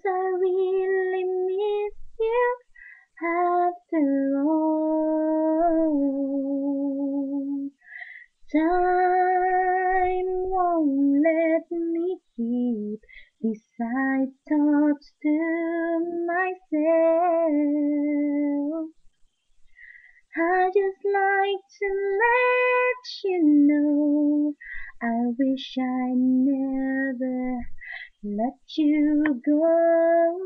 I really miss you after all. Time won't let me keep beside thoughts to myself. I just like to let you know I wish I never let you go.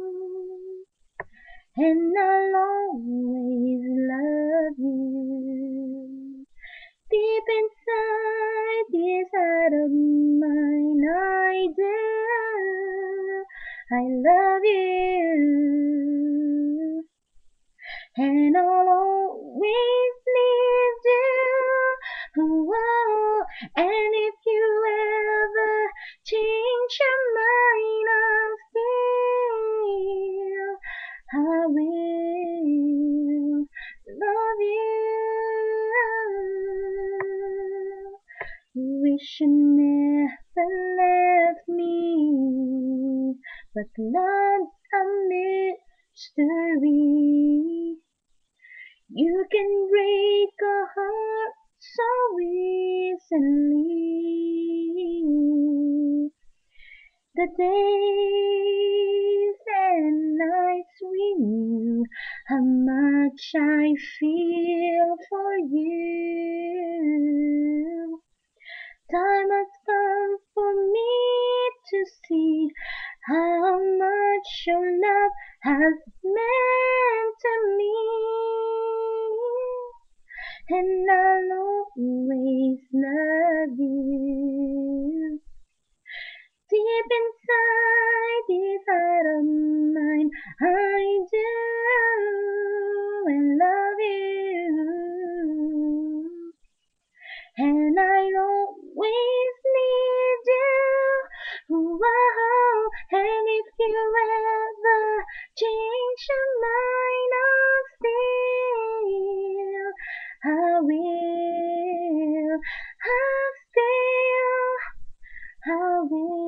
And I'll always love you. Deep inside this heart of mine, I do. I love you. And I'll always need you. Oh, and if you ever change your mind, I will love you. Wish you never left me, but love's a mystery. You can break a heart so easily. The days and nights we knew how much I feel for you. Time has come for me to see how much your love has meant to me. And I'll always love you. Deep inside this heart of mine, I do and love you. And I always need you. Whoa, and if you ever change your mind, I will, I still, I will.